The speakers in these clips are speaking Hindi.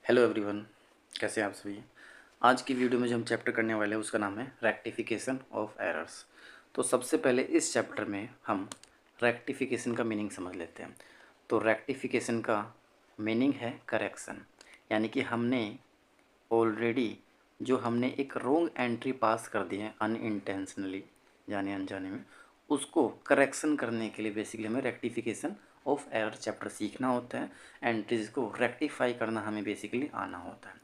हेलो एवरीवन, कैसे हैं आप सभी। आज की वीडियो में जो हम चैप्टर करने वाले हैं उसका नाम है रेक्टिफिकेशन ऑफ एरर्स। तो सबसे पहले इस चैप्टर में हम रेक्टिफिकेशन का मीनिंग समझ लेते हैं। तो रेक्टिफिकेशन का मीनिंग है करेक्शन, यानी कि ऑलरेडी हमने एक रॉन्ग एंट्री पास कर दी है अनइंटेंशनली, जाने अनजाने में, उसको करेक्शन करने के लिए बेसिकली हमें रेक्टिफिकेशन ऑफ एरर चैप्टर सीखना होता है। एंट्रीज को रेक्टिफाई करना हमें बेसिकली आना होता है।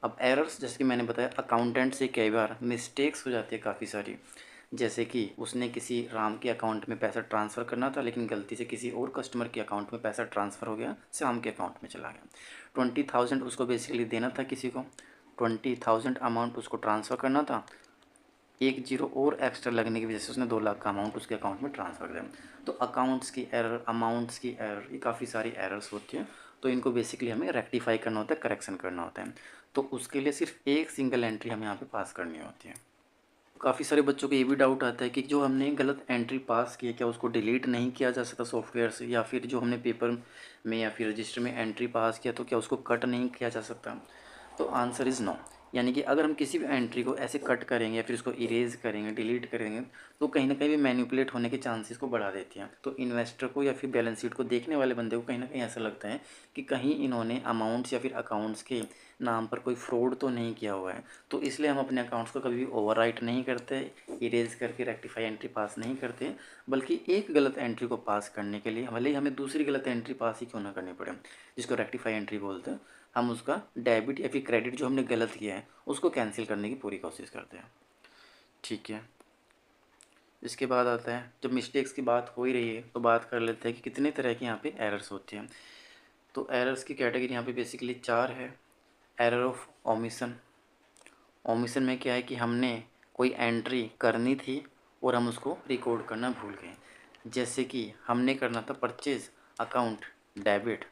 अब एरर्स, जैसे कि मैंने बताया, अकाउंटेंट से कई बार मिस्टेक्स हो जाती है काफ़ी सारी। जैसे कि उसने किसी राम के अकाउंट में पैसा ट्रांसफ़र करना था, लेकिन गलती से किसी और कस्टमर के अकाउंट में पैसा ट्रांसफ़र हो गया, श्याम के अकाउंट में चला गया। 20,000 उसको बेसिकली देना था किसी को, 20,000 अमाउंट उसको ट्रांसफ़र करना था, एक जीरो और एक्स्ट्रा लगने की वजह से उसने 2 लाख का अमाउंट उसके अकाउंट में ट्रांसफ़र कर दिया। तो अकाउंट्स की एरर, अमाउंट्स की एरर, ये काफ़ी सारी एरर्स होती हैं। तो इनको बेसिकली हमें रेक्टिफाई करना होता है, करेक्शन करना होता है। तो उसके लिए सिर्फ एक सिंगल एंट्री हमें यहाँ पे पास करनी होती है। काफ़ी सारे बच्चों को ये भी डाउट आता है कि जो हमने गलत एंट्री पास की है, क्या उसको डिलीट नहीं किया जा सकता सॉफ्टवेयर से, या फिर जो हमने पेपर में या फिर रजिस्टर में एंट्री पास किया तो क्या उसको कट नहीं किया जा सकता। तो आंसर इज़ नो। यानी कि अगर हम किसी भी एंट्री को ऐसे कट करेंगे या फिर उसको इरेज करेंगे, डिलीट करेंगे, तो कहीं ना कहीं भी मैनिपुलेट होने के चांसेस को बढ़ा देती हैं। तो इन्वेस्टर को या फिर बैलेंस शीट को देखने वाले बंदे को कहीं ना कहीं ऐसा लगता है कि कहीं इन्होंने अमाउंट्स या फिर अकाउंट्स के नाम पर कोई फ्रॉड तो नहीं किया हुआ है। तो इसलिए हम अपने अकाउंट्स को कभी भी ओवरराइट नहीं करते, इरेज करके रेक्टिफाई एंट्री पास नहीं करते, बल्कि एक गलत एंट्री को पास करने के लिए भले ही हमें दूसरी गलत एंट्री पास ही क्यों ना करनी पड़े, जिसको रेक्टिफाई एंट्री बोलते हैं, हम उसका डेबिट या फिर क्रेडिट जो हमने गलत किया है उसको कैंसिल करने की पूरी कोशिश करते हैं। ठीक है, इसके बाद आता है, जब मिस्टेक्स की बात हो ही रही है तो बात कर लेते हैं कि कितने तरह की यहाँ पे एरर्स होती हैं। तो एरर्स की कैटेगरी यहाँ पे बेसिकली 4 है। Error of omission. ओमिशन में क्या है कि हमने कोई एंट्री करनी थी और हम उसको रिकॉर्ड करना भूल गए। जैसे कि हमने करना था purchase account debit,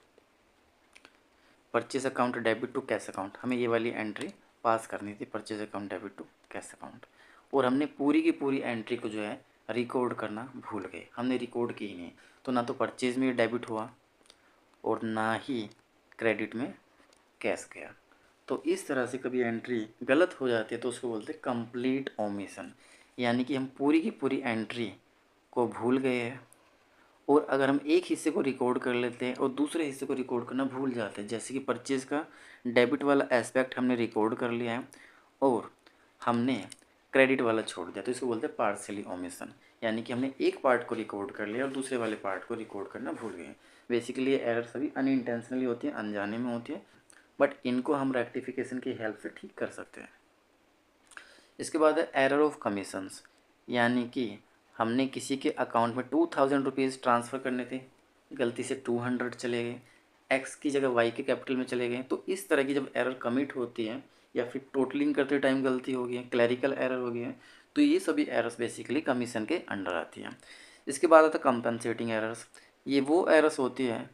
purchase account debit to cash account, हमें ये वाली एंट्री पास करनी थी, purchase account debit to cash account, और हमने पूरी की पूरी एंट्री को जो है रिकॉर्ड करना भूल गए, हमने रिकॉर्ड की ही नहीं। तो ना तो परचेज में डेबिट हुआ और ना ही क्रेडिट में कैश गया। तो इस तरह से कभी एंट्री गलत हो जाती है तो उसको बोलते हैं कंप्लीट ओमिशन, यानी कि हम पूरी की पूरी एंट्री को भूल गए हैं। और अगर हम एक हिस्से को रिकॉर्ड कर लेते हैं और दूसरे हिस्से को रिकॉर्ड करना भूल जाते हैं, जैसे कि परचेज़ का डेबिट वाला एस्पेक्ट हमने रिकॉर्ड कर लिया है और हमने क्रेडिट वाला छोड़ दिया, तो इसको बोलते हैं पार्शियली ओमिशन, यानी कि हमने एक पार्ट को रिकॉर्ड कर लिया और दूसरे वाले पार्ट को रिकॉर्ड करना भूल गए। बेसिकली ये एरर सभी अनइंटेंशनली होती है, अनजाने में होती है, बट इनको हम रेक्टिफिकेशन की हेल्प से ठीक कर सकते हैं। इसके बाद है एरर ऑफ कमीशंस, यानी कि हमने किसी के अकाउंट में 2,000 रुपीज़ ट्रांसफ़र करने थे, गलती से 200 चले गए, एक्स की जगह वाई के कैपिटल में चले गए। तो इस तरह की जब एरर कमिट होती है या फिर टोटलिंग करते टाइम गलती हो गई है, क्लैरिकल एरर हो गई है, तो ये सभी एरर्स बेसिकली कमीशन के अंडर आती हैं। इसके बाद आता है कंपनसेटिंग एरर्स। ये वो एरर्स होती है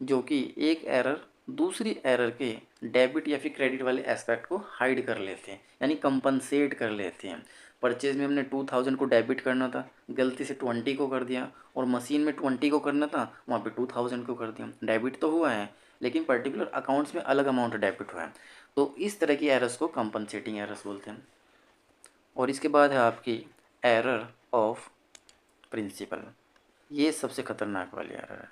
जो कि एक एरर दूसरी एरर के डेबिट या फिर क्रेडिट वाले एस्पेक्ट को हाइड कर लेते हैं, यानी कंपनसेट कर लेते हैं। परचेज में हमने 2,000 को डेबिट करना था, गलती से 20 को कर दिया, और मशीन में 20 को करना था, वहाँ पे 2,000 को कर दिया। डेबिट तो हुआ है लेकिन पर्टिकुलर अकाउंट्स में अलग अमाउंट डेबिट हुआ है। तो इस तरह की एरर्स को कंपनसेटिंग एरर्स बोलते हैं। और इसके बाद है आपकी एरर ऑफ प्रिंसिपल। ये सबसे खतरनाक वाली एरर है।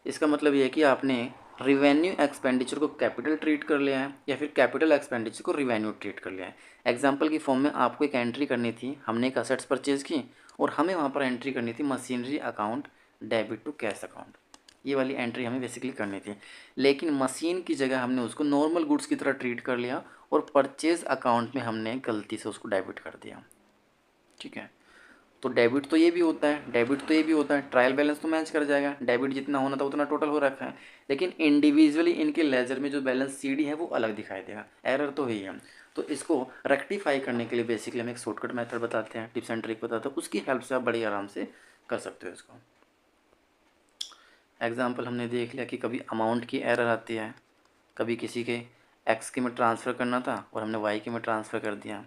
इसका मतलब ये है कि आपने रिवेन्यू एक्सपेंडिचर को कैपिटल ट्रीट कर लिया है या फिर कैपिटल एक्सपेंडिचर को रिवेन्यू ट्रीट कर लिया है। एग्जांपल की फॉर्म में आपको एक एंट्री करनी थी, हमने एक असेट्स परचेज की और हमें वहाँ पर एंट्री करनी थी machinery account debit to cash account, ये वाली एंट्री हमें बेसिकली करनी थी, लेकिन मशीन की जगह हमने उसको नॉर्मल गुड्स की तरह ट्रीट कर लिया और परचेज अकाउंट में हमने गलती से उसको डेबिट कर दिया। ठीक है, तो डेबिट तो ये भी होता है, डेबिट तो ये भी होता है, ट्रायल बैलेंस तो मैच कर जाएगा, डेबिट जितना होना था उतना टोटल हो रखा है, लेकिन इंडिविजुअली इनके लेजर में जो बैलेंस सीडी है वो अलग दिखाई देगा। एरर तो ही है। तो इसको रेक्टिफाई करने के लिए बेसिकली हम एक शॉर्टकट मेथड बताते हैं, टिप्स एंड ट्रिक बताते हैं, उसकी हेल्प से आप बड़ी आराम से कर सकते हो इसको। एग्जाम्पल हमने देख लिया कि कभी अमाउंट की एरर आती है, कभी किसी के एक्स के में ट्रांसफ़र करना था और हमने वाई के में ट्रांसफ़र कर दिया,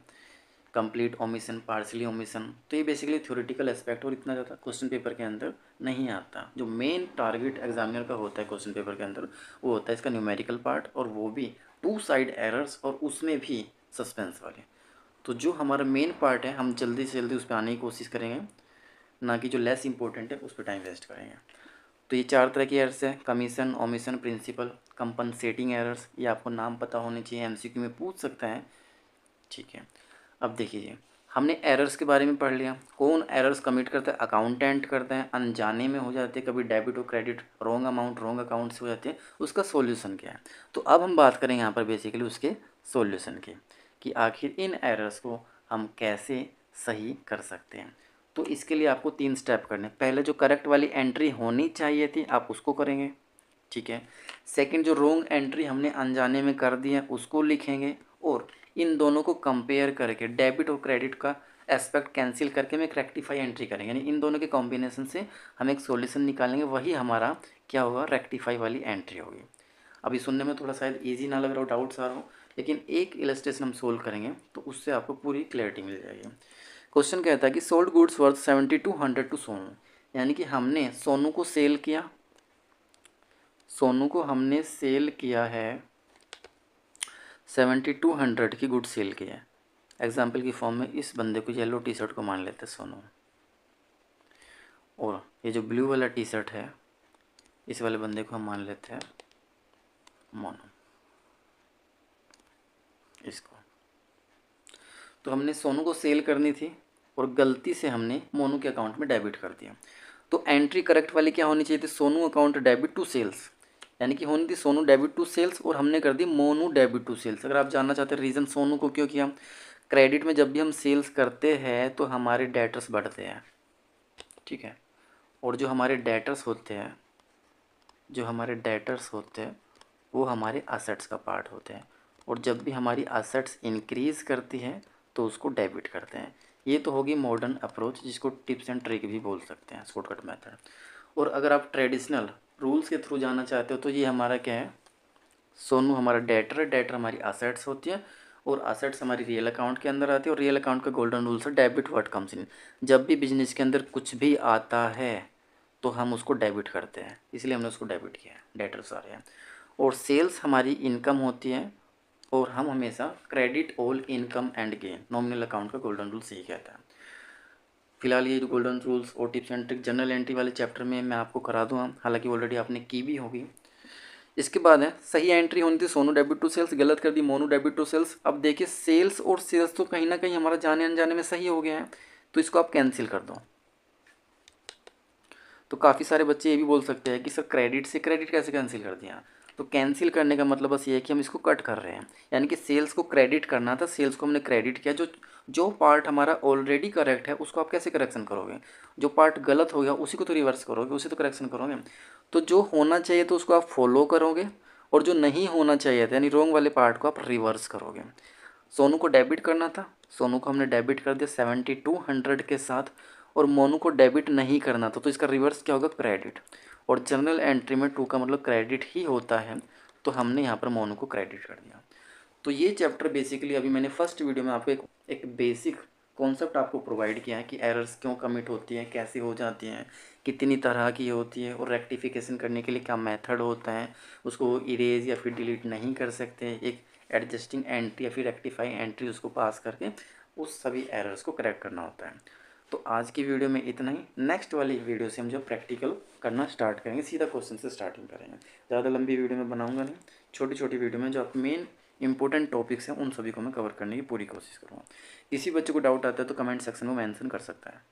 कंप्लीट ओमिशन, पार्शली ओमिशन। तो ये बेसिकली थ्योरेटिकल एस्पेक्ट और इतना ज़्यादा क्वेश्चन पेपर के अंदर नहीं आता। जो मेन टारगेट एग्जामिनर का होता है क्वेश्चन पेपर के अंदर वो होता है इसका न्यूमेरिकल पार्ट, और वो भी 2 साइड एरर्स, और उसमें भी सस्पेंस वाले। तो जो हमारा मेन पार्ट है हम जल्दी से जल्दी उस पर आने की कोशिश करेंगे, ना कि जो लेस इंपॉर्टेंट है उस पर टाइम वेस्ट करेंगे। तो ये 4 तरह की एरर्स है, commission, omission, principle, compensating errors. ये आपको नाम पता होने चाहिए, एमसीक्यू में पूछ सकता है, ठीक है। अब देखिए हमने एरर्स के बारे में पढ़ लिया। कौन एरर्स कमिट करता है? अकाउंटेंट करते हैं, अनजाने में हो जाते हैं, कभी डेबिट और credit wrong amount wrong account से हो जाते हैं। उसका सॉल्यूशन क्या है? तो अब हम बात करेंगे यहाँ पर बेसिकली उसके सॉल्यूशन की, कि आखिर इन एरर्स को हम कैसे सही कर सकते हैं। तो इसके लिए आपको 3 स्टेप करने। पहले जो करेक्ट वाली एंट्री होनी चाहिए थी आप उसको करेंगे, ठीक है। सेकंड जो रॉन्ग एंट्री हमने अनजाने में कर दी है उसको लिखेंगे, और इन दोनों को कंपेयर करके डेबिट और क्रेडिट का एस्पेक्ट कैंसिल करके हम एक रेक्टिफाई एंट्री करेंगे, यानी इन दोनों के कॉम्बिनेशन से हम एक सॉल्यूशन निकालेंगे, वही हमारा क्या होगा? रेक्टिफाई वाली एंट्री होगी। अभी सुनने में थोड़ा शायद ईजी ना लग रहा हो, डाउट्स आ रहा हो, लेकिन एक इलस्ट्रेशन हम सोल्व करेंगे तो उससे आपको पूरी क्लैरिटी मिल जाएगी। क्वेश्चन कहता है कि sold goods worth 7200 to Sonu, यानी कि हमने सोनू को सेल किया, सोनू को हमने सेल किया है 7200 की गुड सेल किया है। एग्जाम्पल की फॉर्म में इस बंदे को येलो टी शर्ट को मान लेते हैं सोनू, और ये जो ब्लू वाला टी शर्ट है इस वाले बंदे को हम मान लेते हैं मोनू, इसको। तो हमने सोनू को सेल करनी थी और गलती से हमने मोनू के अकाउंट में डेबिट कर दिया। तो एंट्री करेक्ट वाली क्या होनी चाहिए थी? Sonu account debit to sales, यानी कि होनी थी सोनू डेबिट टू सेल्स, और हमने कर दी मोनू डेबिट टू सेल्स। अगर आप जानना चाहते हैं रीज़न सोनू को क्यों किया, क्रेडिट में जब भी हम सेल्स करते हैं तो हमारे डेटर्स बढ़ते हैं, ठीक है। और जो हमारे डेटर्स होते हैं, जो हमारे डेटर्स होते हैं वो हमारे असेट्स का पार्ट होते हैं, और जब भी हमारी असेट्स इंक्रीज़ करती हैं तो उसको डेबिट करते हैं। ये तो होगी मॉडर्न अप्रोच, जिसको टिप्स एंड ट्रिक भी बोल सकते हैं, शॉर्टकट मेथड। और अगर आप ट्रेडिशनल रूल्स के थ्रू जाना चाहते हो तो ये हमारा क्या है? सोनू हमारा डेटर है, डेटर हमारी असेट्स होती है, और असेट्स हमारी रियल अकाउंट के अंदर आती है, और रियल अकाउंट का गोल्डन रूल्स है डेबिट व्हाट कम्स इन। जब भी बिजनेस के अंदर कुछ भी आता है तो हम उसको डेबिट करते हैं, इसलिए हमने उसको डेबिट किया है, डेटर्स आ रहे हैं। और सेल्स हमारी इनकम होती है, और हम हमेशा credit all income and gain, nominal account का गोल्डन रूल्स यही कहता है। फिलहाल ये जो गोल्डन रूल्स और tips and trick general entry वाले चैप्टर में मैं आपको करा दूँगा, हालांकि ऑलरेडी आपने की भी होगी। इसके बाद है सही एंट्री होनी थी सोनू डेबिट टू सेल्स, गलत कर दी मोनू डेबिट टू सेल्स। अब देखिए सेल्स और सेल्स तो कहीं ना कहीं हमारा जाने अनजाने में सही हो गया है, तो इसको आप कैंसिल कर दो। तो काफ़ी सारे बच्चे ये भी बोल सकते हैं कि सर क्रेडिट से क्रेडिट कैसे कैंसिल कर दिया? तो कैंसिल करने का मतलब बस ये है कि हम इसको कट कर रहे हैं, यानी कि सेल्स को क्रेडिट करना था, सेल्स को हमने क्रेडिट किया। जो जो पार्ट हमारा ऑलरेडी करेक्ट है उसको आप कैसे करेक्शन करोगे? जो पार्ट गलत हो गया उसी को तो रिवर्स करोगे, उसी तो करेक्शन करोगे। तो जो होना चाहिए तो उसको आप फॉलो करोगे, और जो नहीं होना चाहिए था यानी रॉन्ग वाले पार्ट को आप रिवर्स करोगे। सोनू को डेबिट करना था, सोनू को हमने डेबिट कर दिया 7200 के साथ, और मोनू को डेबिट नहीं करना था, तो इसका रिवर्स क्या होगा? क्रेडिट। और जनरल एंट्री में 2 का मतलब क्रेडिट ही होता है, तो हमने यहाँ पर मोनू को क्रेडिट कर दिया। तो ये चैप्टर बेसिकली अभी मैंने फर्स्ट वीडियो में आपको एक बेसिक कॉन्सेप्ट आपको प्रोवाइड किया है कि एरर्स क्यों कमिट होती हैं, कैसे हो जाती हैं, कितनी तरह की होती है, और रेक्टिफिकेशन करने के लिए क्या मेथड होता है, उसको इरेज या फिर डिलीट नहीं कर सकते, एक एडजस्टिंग एंट्री या फिर रेक्टिफाई एंट्री उसको पास करके उस सभी एरर्स को करेक्ट करना होता है। तो आज की वीडियो में इतना ही। नेक्स्ट वाली वीडियो से हम जो प्रैक्टिकल करना स्टार्ट करेंगे, सीधा क्वेश्चन से स्टार्टिंग करेंगे। ज़्यादा लंबी वीडियो में बनाऊंगा नहीं, छोटी छोटी वीडियो में जो आप मेन इंपॉर्टेंट टॉपिक्स हैं उन सभी को मैं कवर करने की पूरी कोशिश करूँगा। किसी बच्चे को डाउट आता है तो कमेंट सेक्शन में मेंशन कर सकता है।